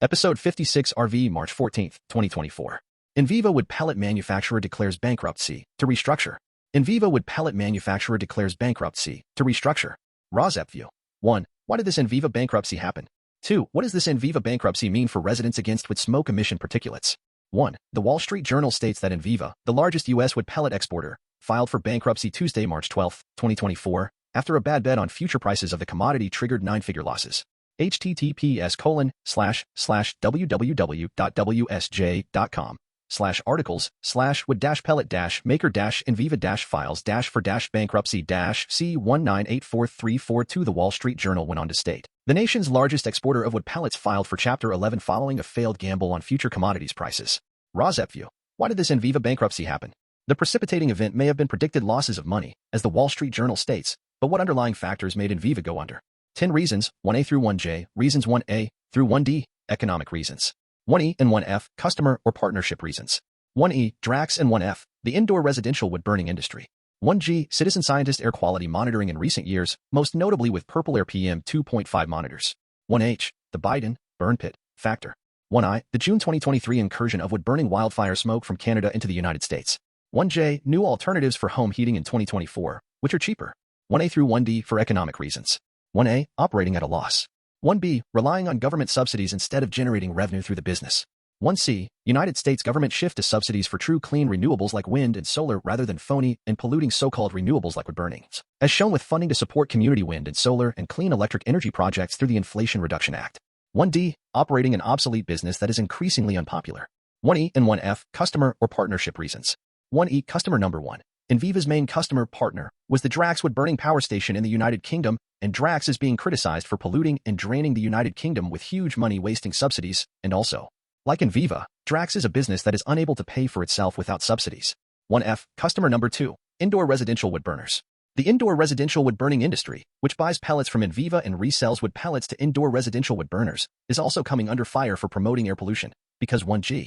Episode 56 RV March 14, 2024. Enviva Wood pellet manufacturer declares bankruptcy to restructure. Enviva Wood pellet manufacturer declares bankruptcy to restructure. Rosep view. 1. Why did this Enviva bankruptcy happen? 2. What does this Enviva bankruptcy mean for residents against wood smoke emission particulates? 1. The Wall Street Journal states that Enviva, the largest U.S. wood pellet exporter, filed for bankruptcy Tuesday, March 12, 2024, after a bad bet on future prices of the commodity triggered nine-figure losses. https://www.wsj.com/articles/wood-pellet-maker-enviva-files-for-bankruptcy-C1984342. The Wall Street Journal went on to state. The nation's largest exporter of wood pellets filed for Chapter 11 following a failed gamble on future commodities prices. Rosep view. Why did this Enviva bankruptcy happen? The precipitating event may have been predicted losses of money, as the Wall Street Journal states, but what underlying factors made Enviva go under? 10 reasons, 1A through 1J, reasons 1A through 1D, economic reasons. 1E and 1F, customer or partnership reasons. 1E, Drax and 1F, the indoor residential wood burning industry. 1G, citizen scientist air quality monitoring in recent years, most notably with Purple Air PM 2.5 monitors. 1H, the Biden burn pit factor. 1I, the June 2023 incursion of wood burning wildfire smoke from Canada into the United States. 1J, new alternatives for home heating in 2024, which are cheaper. 1A through 1D for economic reasons. 1A, operating at a loss. 1B, relying on government subsidies instead of generating revenue through the business. 1C, United States government shift to subsidies for true clean renewables like wind and solar rather than phony and polluting so-called renewables like wood burning, as shown with funding to support community wind and solar and clean electric energy projects through the Inflation Reduction Act. 1D, operating an obsolete business that is increasingly unpopular. 1E and 1F, customer or partnership reasons. 1E, customer number 1. Enviva's main customer partner was the Drax wood burning power station in the United Kingdom, and Drax is being criticized for polluting and draining the United Kingdom with huge money-wasting subsidies, and also, like Enviva, Drax is a business that is unable to pay for itself without subsidies. 1F, customer number 2, indoor residential wood burners. The indoor residential wood burning industry, which buys pellets from Enviva and resells wood pellets to indoor residential wood burners, is also coming under fire for promoting air pollution, because 1G.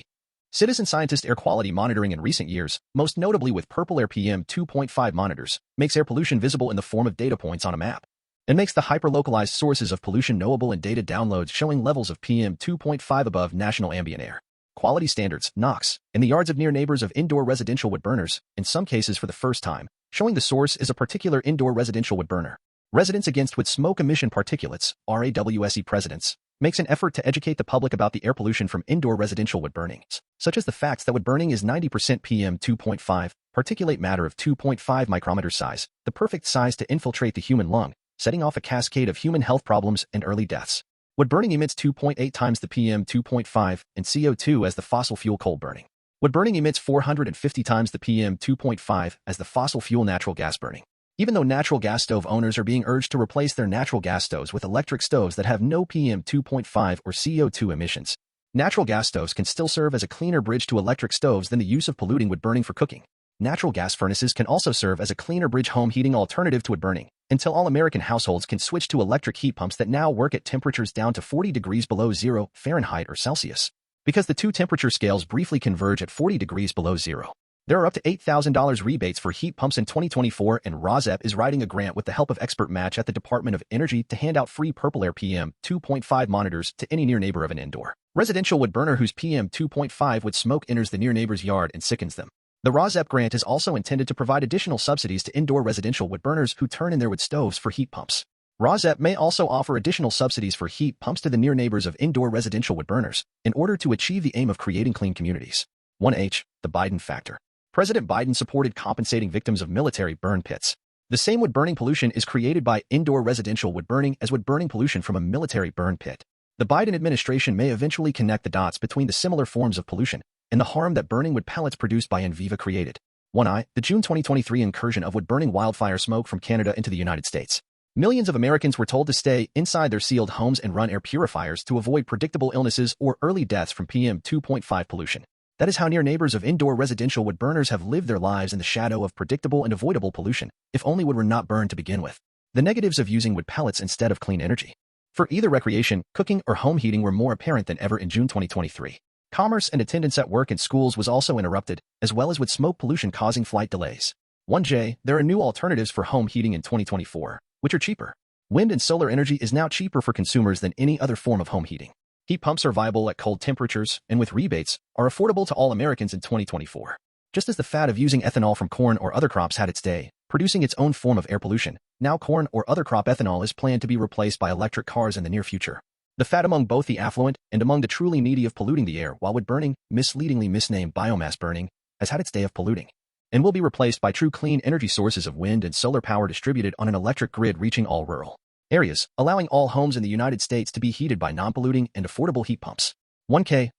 Citizen scientist air quality monitoring in recent years, most notably with Purple Air PM 2.5 monitors, makes air pollution visible in the form of data points on a map, and makes the hyper-localized sources of pollution knowable in data downloads showing levels of PM 2.5 above national ambient air quality standards, NOx, in the yards of near neighbors of indoor residential wood burners, in some cases for the first time, showing the source is a particular indoor residential wood burner. Residents Against Wood Smoke Emission Particulates, RAWSE presidents, makes an effort to educate the public about the air pollution from indoor residential wood burning, such as the facts that wood burning is 90% PM 2.5, particulate matter of 2.5 micrometer size, the perfect size to infiltrate the human lung, setting off a cascade of human health problems and early deaths. Wood burning emits 2.8 times the PM 2.5 and CO2 as the fossil fuel coal burning. Wood burning emits 450 times the PM 2.5 as the fossil fuel natural gas burning. Even though natural gas stove owners are being urged to replace their natural gas stoves with electric stoves that have no PM 2.5 or CO2 emissions, natural gas stoves can still serve as a cleaner bridge to electric stoves than the use of polluting wood burning for cooking. Natural gas furnaces can also serve as a cleaner bridge home heating alternative to wood burning, until all American households can switch to electric heat pumps that now work at temperatures down to 40 degrees below zero Fahrenheit or Celsius. Because the two temperature scales briefly converge at 40 degrees below zero. There are up to $8,000 rebates for heat pumps in 2024, and Rosep is writing a grant with the help of Expert Match at the Department of Energy to hand out free Purple Air PM 2.5 monitors to any near neighbor of an indoor residential wood burner whose PM 2.5 wood smoke enters the near neighbor's yard and sickens them. The Rosep grant is also intended to provide additional subsidies to indoor residential wood burners who turn in their wood stoves for heat pumps. Rosep may also offer additional subsidies for heat pumps to the near neighbors of indoor residential wood burners in order to achieve the aim of creating clean communities. 1H, the Biden factor. President Biden supported compensating victims of military burn pits. The same wood burning pollution is created by indoor residential wood burning as wood burning pollution from a military burn pit. The Biden administration may eventually connect the dots between the similar forms of pollution and the harm that burning wood pellets produced by Enviva created. 1I, the June 2023 incursion of wood burning wildfire smoke from Canada into the United States. Millions of Americans were told to stay inside their sealed homes and run air purifiers to avoid predictable illnesses or early deaths from PM 2.5 pollution. That is how near neighbors of indoor residential wood burners have lived their lives in the shadow of predictable and avoidable pollution, if only wood were not burned to begin with. The negatives of using wood pellets instead of clean energy for either recreation, cooking, or home heating were more apparent than ever in June 2023. Commerce and attendance at work and schools was also interrupted, as well as with smoke pollution causing flight delays. 1J, there are new alternatives for home heating in 2024, which are cheaper. Wind and solar energy is now cheaper for consumers than any other form of home heating. Heat pumps are viable at cold temperatures and with rebates are affordable to all Americans in 2024. Just as the fad of using ethanol from corn or other crops had its day, producing its own form of air pollution, now corn or other crop ethanol is planned to be replaced by electric cars in the near future. The fad among both the affluent and among the truly needy of polluting the air while wood burning, misleadingly misnamed biomass burning, has had its day of polluting, and will be replaced by true clean energy sources of wind and solar power distributed on an electric grid reaching all rural areas, allowing all homes in the United States to be heated by non-polluting and affordable heat pumps. 1K,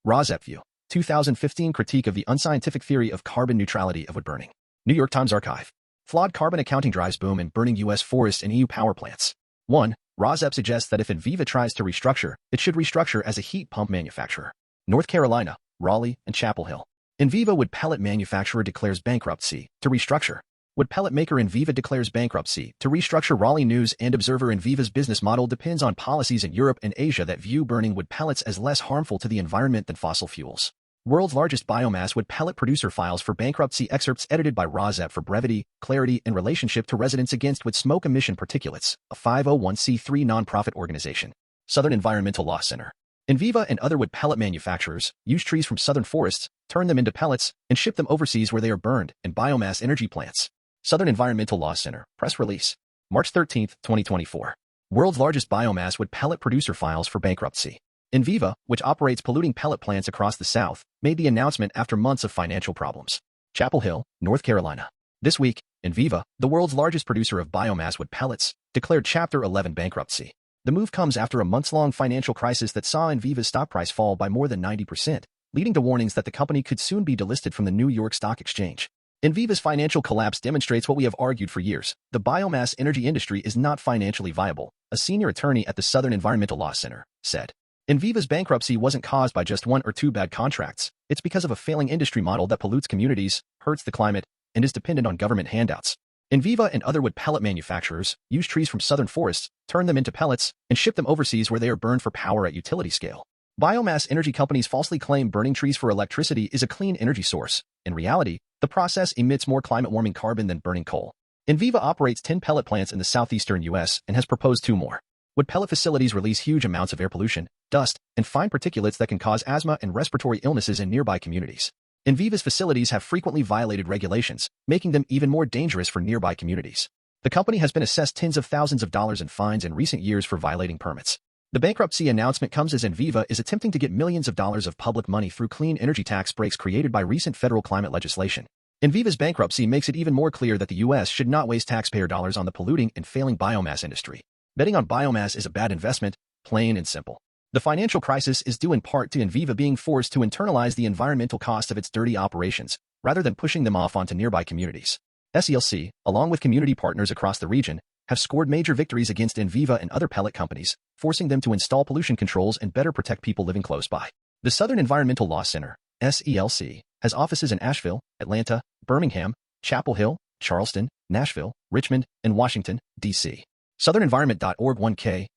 View. 2015 Critique of the Unscientific Theory of Carbon Neutrality of Wood Burning. New York Times Archive. Flawed carbon accounting drives boom in burning U.S. forests and EU power plants. 1. Rosep suggests that if Enviva tries to restructure, it should restructure as a heat pump manufacturer. North Carolina, Raleigh, and Chapel Hill. Enviva Wood pellet manufacturer declares bankruptcy to restructure. Wood pellet maker Enviva declares bankruptcy to restructure. Raleigh News and Observer. Enviva's business model depends on policies in Europe and Asia that view burning wood pellets as less harmful to the environment than fossil fuels. World's largest biomass wood pellet producer files for bankruptcy. Excerpts edited by Rosep for brevity, clarity, and relationship to residents against wood smoke emission particulates, a 501c3 nonprofit organization. Southern Environmental Law Center. Enviva and other wood pellet manufacturers use trees from southern forests, turn them into pellets, and ship them overseas where they are burned in biomass energy plants. Southern Environmental Law Center. Press release. March 13, 2024. World's largest biomass wood pellet producer files for bankruptcy. Enviva, which operates polluting pellet plants across the South, made the announcement after months of financial problems. Chapel Hill, North Carolina. This week, Enviva, the world's largest producer of biomass wood pellets, declared Chapter 11 bankruptcy. The move comes after a months-long financial crisis that saw Enviva's stock price fall by more than 90%, leading to warnings that the company could soon be delisted from the New York Stock Exchange. Enviva's financial collapse demonstrates what we have argued for years. The biomass energy industry is not financially viable, a senior attorney at the Southern Environmental Law Center said. Enviva's bankruptcy wasn't caused by just one or two bad contracts. It's because of a failing industry model that pollutes communities, hurts the climate, and is dependent on government handouts. Enviva and other wood pellet manufacturers use trees from southern forests, turn them into pellets, and ship them overseas where they are burned for power at utility scale. Biomass energy companies falsely claim burning trees for electricity is a clean energy source. In reality, the process emits more climate-warming carbon than burning coal. Enviva operates 10 pellet plants in the southeastern U.S. and has proposed 2 more. Wood pellet facilities release huge amounts of air pollution, dust, and fine particulates that can cause asthma and respiratory illnesses in nearby communities. Enviva's facilities have frequently violated regulations, making them even more dangerous for nearby communities. The company has been assessed tens of thousands of dollars in fines in recent years for violating permits. The bankruptcy announcement comes as Enviva is attempting to get millions of dollars of public money through clean energy tax breaks created by recent federal climate legislation. Enviva's bankruptcy makes it even more clear that the U.S. should not waste taxpayer dollars on the polluting and failing biomass industry. Betting on biomass is a bad investment, plain and simple. The financial crisis is due in part to Enviva being forced to internalize the environmental cost of its dirty operations, rather than pushing them off onto nearby communities. SELC, along with community partners across the region, have scored major victories against Enviva and other pellet companies, forcing them to install pollution controls and better protect people living close by. The Southern Environmental Law Center, SELC, has offices in Asheville, Atlanta, Birmingham, Chapel Hill, Charleston, Nashville, Richmond, and Washington, D.C. SouthernEnvironment.org. 1K,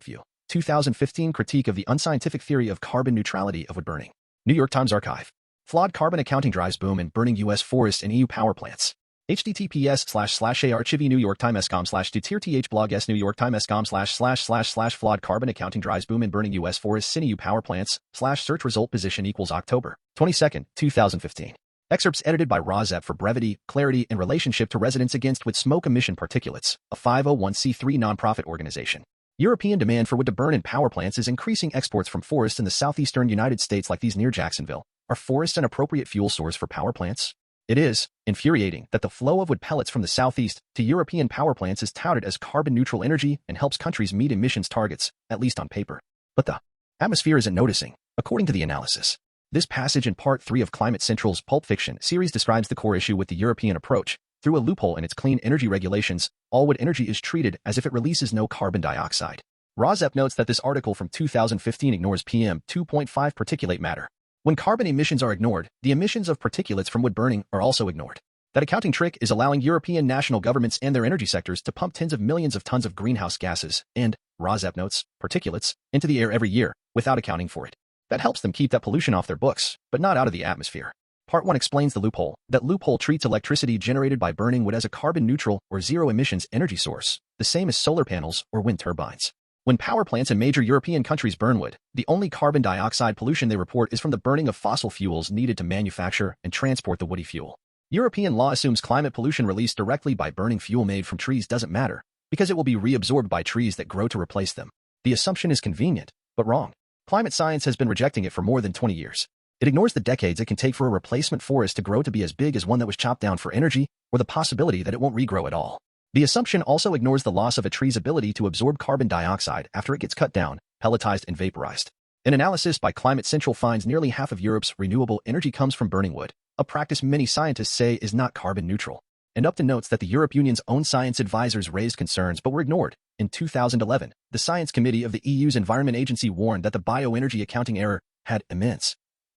View. 2015 Critique of the Unscientific Theory of Carbon Neutrality of Wood Burning. New York Times Archive. Flawed carbon accounting drives boom in burning U.S. forests and EU power plants. https://archive.newyorktimes.com/2tirthblog newyorktimes.com//flawed carbon accounting drives boom in burning U.S. forests and EU power plants /search result position equals October 22, 2015. Excerpts edited by Rosep for brevity, clarity, and relationship to residents against wood smoke emission particulates, a 501c3 nonprofit organization. European demand for wood to burn in power plants is increasing. Exports from forests in the southeastern United States like these near Jacksonville. Are forests an appropriate fuel source for power plants? It is infuriating that the flow of wood pellets from the southeast to European power plants is touted as carbon-neutral energy and helps countries meet emissions targets, at least on paper. But the atmosphere isn't noticing, according to the analysis. This passage in Part 3 of Climate Central's Pulp Fiction series describes the core issue with the European approach. Through a loophole in its clean energy regulations, all wood energy is treated as if it releases no carbon dioxide. Rosep notes that this article from 2015 ignores PM 2.5 particulate matter. When carbon emissions are ignored, the emissions of particulates from wood burning are also ignored. That accounting trick is allowing European national governments and their energy sectors to pump tens of millions of tons of greenhouse gases and, Rosep notes, particulates, into the air every year, without accounting for it. That helps them keep that pollution off their books, but not out of the atmosphere. Part 1 explains the loophole. That loophole treats electricity generated by burning wood as a carbon-neutral or zero-emissions energy source, the same as solar panels or wind turbines. When power plants in major European countries burn wood, the only carbon dioxide pollution they report is from the burning of fossil fuels needed to manufacture and transport the woody fuel. European law assumes climate pollution released directly by burning fuel made from trees doesn't matter, because it will be reabsorbed by trees that grow to replace them. The assumption is convenient, but wrong. Climate science has been rejecting it for more than 20 years. It ignores the decades it can take for a replacement forest to grow to be as big as one that was chopped down for energy, or the possibility that it won't regrow at all. The assumption also ignores the loss of a tree's ability to absorb carbon dioxide after it gets cut down, pelletized, and vaporized. An analysis by Climate Central finds nearly half of Europe's renewable energy comes from burning wood, a practice many scientists say is not carbon neutral. And Upton notes that the European Union's own science advisors raised concerns but were ignored. In 2011, the Science Committee of the EU's Environment Agency warned that the bioenergy accounting error had immense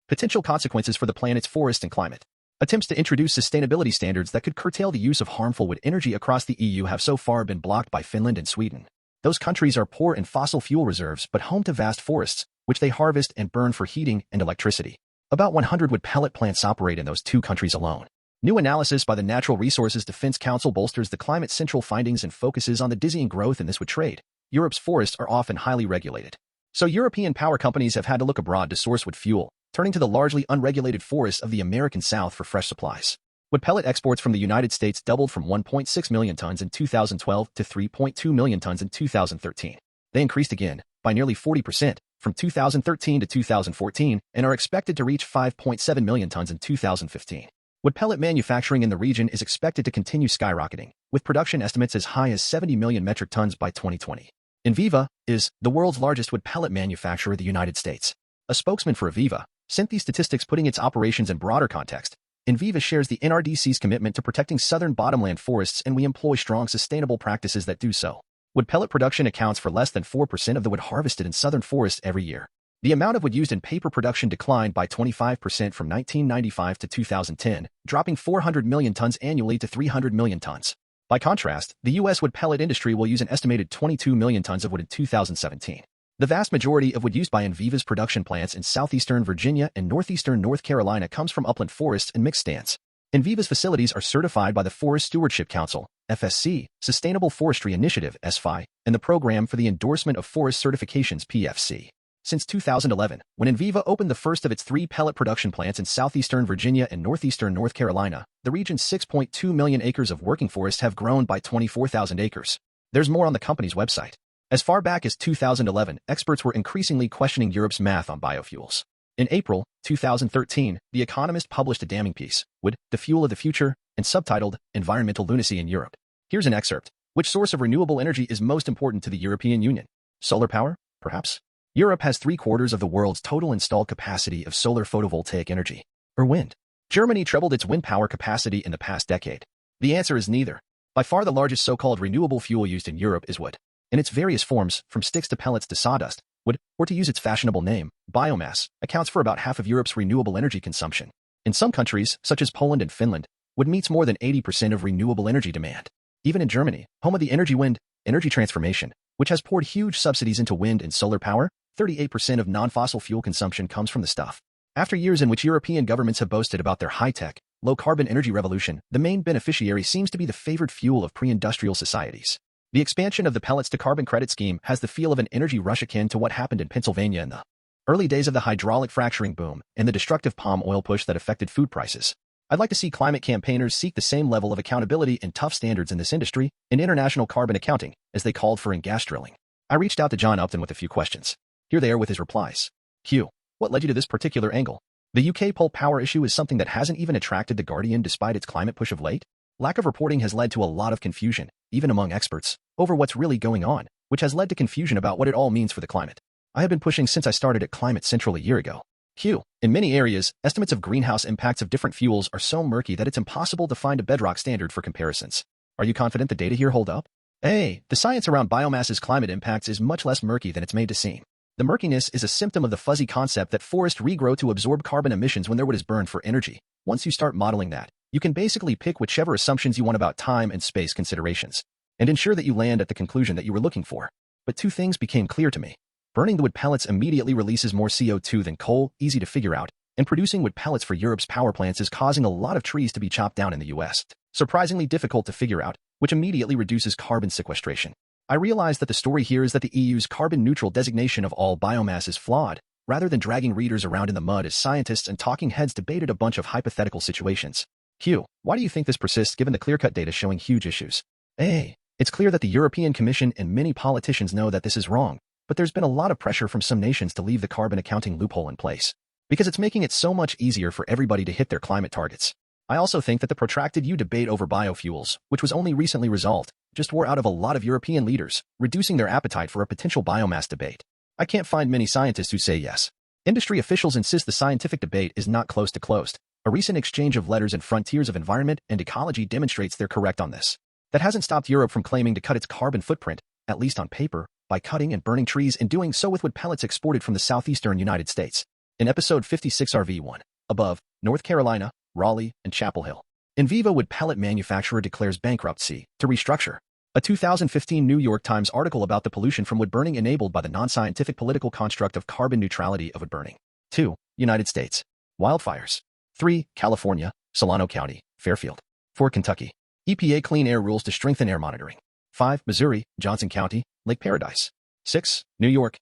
potential consequences for the planet's forest and climate. Attempts to introduce sustainability standards that could curtail the use of harmful wood energy across the EU have so far been blocked by Finland and Sweden. Those countries are poor in fossil fuel reserves but home to vast forests, which they harvest and burn for heating and electricity. About 100 wood pellet plants operate in those two countries alone. New analysis by the Natural Resources Defense Council bolsters the Climate Central findings and focuses on the dizzying growth in this wood trade. Europe's forests are often highly regulated. So European power companies have had to look abroad to source wood fuel, turning to the largely unregulated forests of the American South for fresh supplies. Wood pellet exports from the United States doubled from 1.6 million tons in 2012 to 3.2 million tons in 2013. They increased again, by nearly 40%, from 2013 to 2014, and are expected to reach 5.7 million tons in 2015. Wood pellet manufacturing in the region is expected to continue skyrocketing, with production estimates as high as 70 million metric tons by 2020. Enviva is the world's largest wood pellet manufacturer in the United States. A spokesman for Enviva sent these statistics putting its operations in broader context. Enviva shares the NRDC's commitment to protecting southern bottomland forests, and we employ strong sustainable practices that do so. Wood pellet production accounts for less than 4% of the wood harvested in southern forests every year. The amount of wood used in paper production declined by 25% from 1995 to 2010, dropping 400 million tons annually to 300 million tons. By contrast, the U.S. wood pellet industry will use an estimated 22 million tons of wood in 2017. The vast majority of wood used by Enviva's production plants in southeastern Virginia and northeastern North Carolina comes from upland forests and mixed stands. Enviva's facilities are certified by the Forest Stewardship Council, FSC, Sustainable Forestry Initiative, SFI, and the Program for the Endorsement of Forest Certifications, PFC. Since 2011, when Enviva opened the first of its 3 pellet production plants in southeastern Virginia and northeastern North Carolina, the region's 6.2 million acres of working forest have grown by 24,000 acres. There's more on the company's website. As far back as 2011, experts were increasingly questioning Europe's math on biofuels. In April 2013, The Economist published a damning piece, Wood, the Fuel of the Future, and subtitled Environmental Lunacy in Europe. Here's an excerpt. Which source of renewable energy is most important to the European Union? Solar power, perhaps? Europe has 3/4 of the world's total installed capacity of solar photovoltaic energy, or wind. Germany trebled its wind power capacity in the past decade. The answer is neither. By far the largest so-called renewable fuel used in Europe is wood. In its various forms, from sticks to pellets to sawdust, wood, or to use its fashionable name, biomass, accounts for about half of Europe's renewable energy consumption. In some countries, such as Poland and Finland, wood meets more than 80% of renewable energy demand. Even in Germany, home of the energy transformation, which has poured huge subsidies into wind and solar power, 38% of non-fossil fuel consumption comes from the stuff. After years in which European governments have boasted about their high-tech, low-carbon energy revolution, the main beneficiary seems to be the favored fuel of pre-industrial societies. The expansion of the pellets to carbon credit scheme has the feel of an energy rush akin to what happened in Pennsylvania in the early days of the hydraulic fracturing boom and the destructive palm oil push that affected food prices. I'd like to see climate campaigners seek the same level of accountability and tough standards in this industry, in international carbon accounting, as they called for in gas drilling. I reached out to John Upton with a few questions. Here they are with his replies. Q. What led you to this particular angle? The UK pole power issue is something that hasn't even attracted The Guardian despite its climate push of late. Lack of reporting has led to a lot of confusion, even among experts, over what's really going on, which has led to confusion about what it all means for the climate. I have been pushing since I started at Climate Central a year ago. Q. In many areas, estimates of greenhouse impacts of different fuels are so murky that it's impossible to find a bedrock standard for comparisons. Are you confident the data here hold up? A. The science around biomass's climate impacts is much less murky than it's made to seem. The murkiness is a symptom of the fuzzy concept that forests regrow to absorb carbon emissions when their wood is burned for energy. Once you start modeling that, you can basically pick whichever assumptions you want about time and space considerations, and ensure that you land at the conclusion that you were looking for. But 2 things became clear to me. Burning the wood pellets immediately releases more CO2 than coal, easy to figure out, and producing wood pellets for Europe's power plants is causing a lot of trees to be chopped down in the US. Surprisingly difficult to figure out, which immediately reduces carbon sequestration. I realize that the story here is that the EU's carbon-neutral designation of all biomass is flawed, rather than dragging readers around in the mud as scientists and talking heads debated a bunch of hypothetical situations. Q. Why do you think this persists given the clear-cut data showing huge issues? A. It's clear that the European Commission and many politicians know that this is wrong, but there's been a lot of pressure from some nations to leave the carbon accounting loophole in place, because it's making it so much easier for everybody to hit their climate targets. I also think that the protracted EU debate over biofuels, which was only recently resolved, just wore out of a lot of European leaders, reducing their appetite for a potential biomass debate. I can't find many scientists who say yes. Industry officials insist the scientific debate is not close to closed. A recent exchange of letters in Frontiers of Environment and Ecology demonstrates they're correct on this. That hasn't stopped Europe from claiming to cut its carbon footprint, at least on paper, by cutting and burning trees and doing so with wood pellets exported from the southeastern United States. In episode 56 RV1, above, North Carolina, Raleigh, and Chapel Hill, Enviva Wood pellet manufacturer declares bankruptcy to restructure. A 2015 New York Times article about the pollution from wood burning enabled by the non-scientific political construct of carbon neutrality of wood burning. 2. United States. Wildfires. 3. California, Solano County, Fairfield. 4. Kentucky. EPA clean air rules to strengthen air monitoring. 5. Missouri, Johnson County, Lake Paradise. 6. New York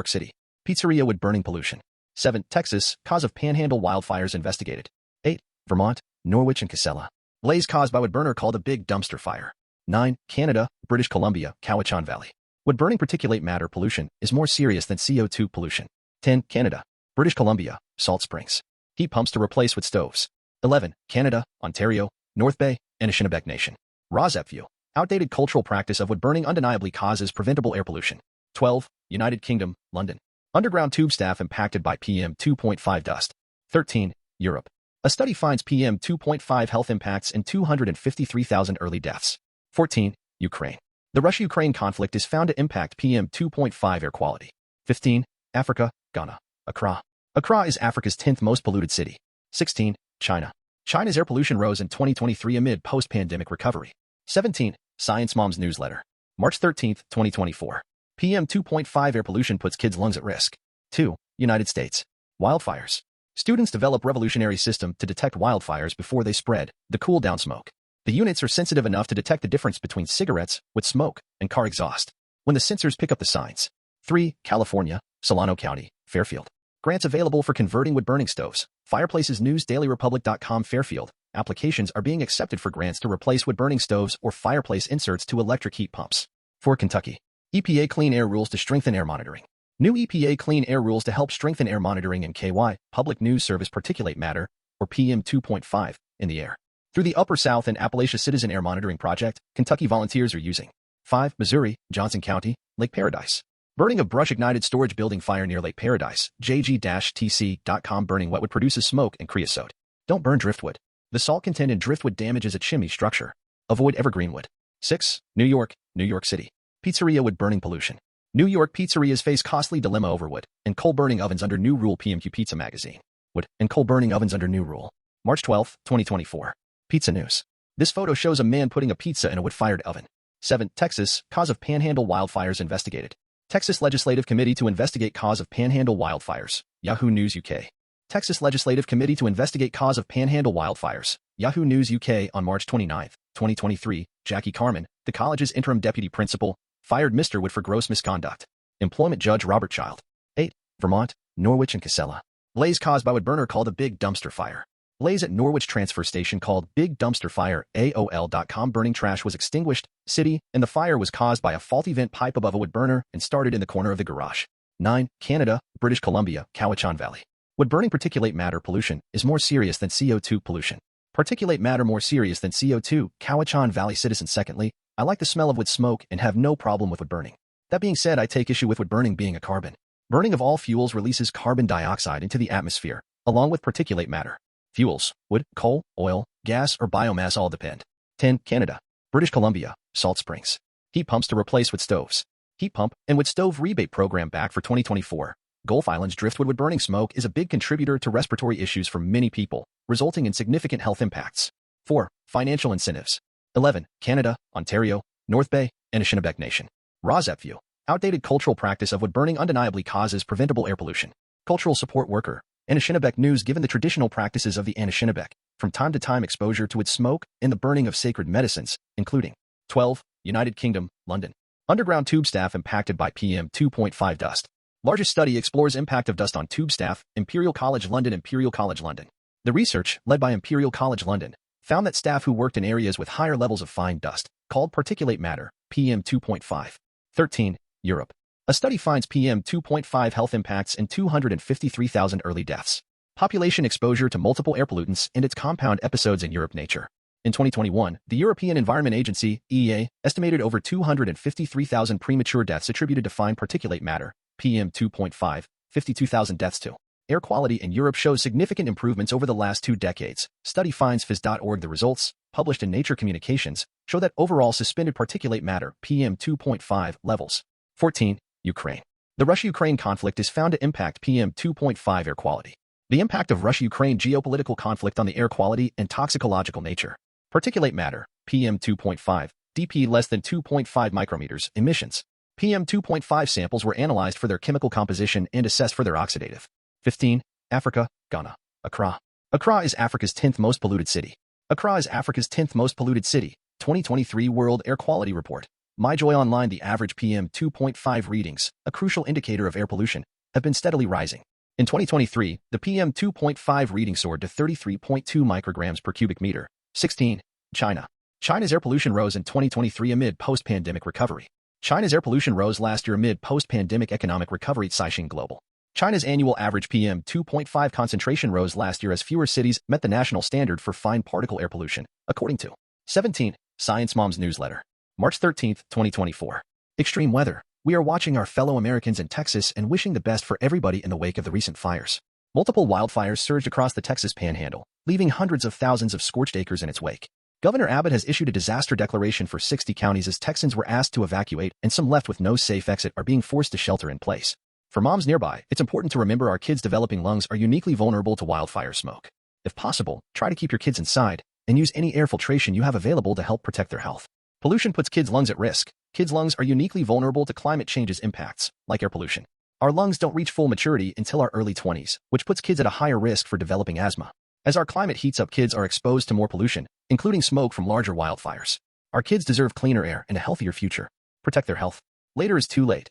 City. Pizzeria wood burning pollution. 7. Texas, cause of panhandle wildfires investigated. 8. Vermont, Norwich and Casella. Blaze caused by wood burner called a big dumpster fire. 9. Canada, British Columbia, Cowichan Valley. Wood burning particulate matter pollution is more serious than CO2 pollution. 10. Canada, British Columbia, Salt Springs. Heat pumps to replace wood stoves. 11. Canada, Ontario, North Bay, and Anishinaabe Nation. Rosepview. Outdated cultural practice of wood burning undeniably causes preventable air pollution. 12. United Kingdom, London. Underground tube staff impacted by PM 2.5 dust. 13. Europe. A study finds PM 2.5 health impacts in 253,000 early deaths. 14. Ukraine. The Russia-Ukraine conflict is found to impact PM 2.5 air quality. 15. Africa, Ghana. Accra. Accra is Africa's 10th most polluted city. 16. China. China's air pollution rose in 2023 amid post-pandemic recovery. 17. Science Mom's newsletter. March 13, 2024. PM 2.5 air pollution puts kids' lungs at risk. 2. United States. Wildfires. Students develop revolutionary system to detect wildfires before they spread, the cool-down smoke. The units are sensitive enough to detect the difference between cigarettes with smoke and car exhaust when the sensors pick up the signs. 3. California, Solano County, Fairfield. Grants available for converting wood burning stoves. Fireplaces News DailyRepublic.com Fairfield. Applications are being accepted for grants to replace wood burning stoves or fireplace inserts to electric heat pumps. 4. Kentucky. EPA clean air rules to strengthen air monitoring. New EPA clean air rules to help strengthen air monitoring and KY, Public News Service particulate matter, or PM 2.5, in the air. Through the Upper South and Appalachia Citizen Air Monitoring Project, Kentucky volunteers are using 5. Missouri, Johnson County, Lake Paradise. Burning of brush ignited storage building fire near Lake Paradise, jg-tc.com. Burning wetwood produces smoke and creosote. Don't burn driftwood. The salt content in driftwood damages a chimney structure. Avoid evergreen wood. 6. New York City. Pizzeria wood burning pollution. New York pizzerias face costly dilemma over wood and coal burning ovens under new rule. PMQ Pizza Magazine. Wood and coal burning ovens under new rule. March 12, 2024. Pizza News. This photo shows a man putting a pizza in a wood-fired oven. 7. Texas, cause of panhandle wildfires investigated. Texas Legislative Committee to investigate cause of panhandle wildfires. Yahoo News UK. Texas Legislative Committee to investigate cause of panhandle wildfires. Yahoo News UK. On March 29, 2023, Jackie Carmen, the college's interim deputy principal, fired Mr. Wood for gross misconduct. Employment Judge Robert Child. 8. Vermont, Norwich and Casella. Blaze caused by wood burner called a big dumpster fire. Blaze at Norwich transfer station called Big Dumpster Fire. AOL.com. Burning trash was extinguished, city, and the fire was caused by a faulty vent pipe above a wood burner and started in the corner of the garage. 9. Canada, British Columbia, Cowichan Valley. Wood burning particulate matter pollution is more serious than CO2 pollution. Particulate matter more serious than CO2. Cowichan Valley citizen. Secondly, I like the smell of wood smoke and have no problem with wood burning. That being said, I take issue with wood burning being a carbon. Burning of all fuels releases carbon dioxide into the atmosphere, along with particulate matter. Fuels, wood, coal, oil, gas, or biomass all depend. 10. Canada, British Columbia, Salt Springs. Heat pumps to replace wood stoves. Heat pump and wood stove rebate program back for 2024. Gulf Islands driftwood wood burning smoke is a big contributor to respiratory issues for many people, resulting in significant health impacts. 4. Financial incentives. 11. Canada, Ontario, North Bay, and Anishinaabe Nation. Rosepview. Outdated cultural practice of wood burning undeniably causes preventable air pollution. Cultural support worker. Anishinaabe News. Given the traditional practices of the Anishinaabe, from time to time exposure to its smoke and the burning of sacred medicines, including 12. United Kingdom, London. Underground tube staff impacted by PM 2.5 dust. Largest study explores impact of dust on tube staff, Imperial College London. Imperial College London. The research, led by Imperial College London, found that staff who worked in areas with higher levels of fine dust, called particulate matter, PM 2.5. 13. Europe. A study finds PM 2.5 health impacts in 253,000 early deaths. Population exposure to multiple air pollutants and its compound episodes in Europe. Nature. In 2021, the European Environment Agency, EEA, estimated over 253,000 premature deaths attributed to fine particulate matter, PM 2.5, 52,000 deaths to air quality in Europe shows significant improvements over the last 2 decades. Study finds phys.org. The results, published in Nature Communications, show that overall suspended particulate matter, PM 2.5, levels. 14. Ukraine. The Russia-Ukraine conflict is found to impact PM 2.5 air quality. The impact of Russia-Ukraine geopolitical conflict on the air quality and toxicological nature. Particulate matter, PM 2.5, dp less than 2.5 micrometers, emissions. PM 2.5 samples were analyzed for their chemical composition and assessed for their oxidative. 15. Africa, Ghana. Accra. Accra is Africa's 10th most polluted city. Accra is Africa's 10th most polluted city. 2023 World Air Quality Report. MyJoy Online. The average PM 2.5 readings, a crucial indicator of air pollution, have been steadily rising. In 2023, the PM 2.5 reading soared to 33.2 micrograms per cubic meter. 16. China. China's air pollution rose in 2023 amid post-pandemic recovery. China's air pollution rose last year amid post-pandemic economic recovery. Caixin Global. China's annual average PM 2.5 concentration rose last year as fewer cities met the national standard for fine particle air pollution, according to 17. Science Mom's newsletter. March 13, 2024. Extreme weather. We are watching our fellow Americans in Texas and wishing the best for everybody in the wake of the recent fires. Multiple wildfires surged across the Texas Panhandle, leaving hundreds of thousands of scorched acres in its wake. Governor Abbott has issued a disaster declaration for 60 counties as Texans were asked to evacuate and some left with no safe exit are being forced to shelter in place. For moms nearby, it's important to remember our kids' developing lungs are uniquely vulnerable to wildfire smoke. If possible, try to keep your kids inside and use any air filtration you have available to help protect their health. Pollution puts kids' lungs at risk. Kids' lungs are uniquely vulnerable to climate change's impacts, like air pollution. Our lungs don't reach full maturity until our early 20s, which puts kids at a higher risk for developing asthma. As our climate heats up, kids are exposed to more pollution, including smoke from larger wildfires. Our kids deserve cleaner air and a healthier future. Protect their health. Later is too late.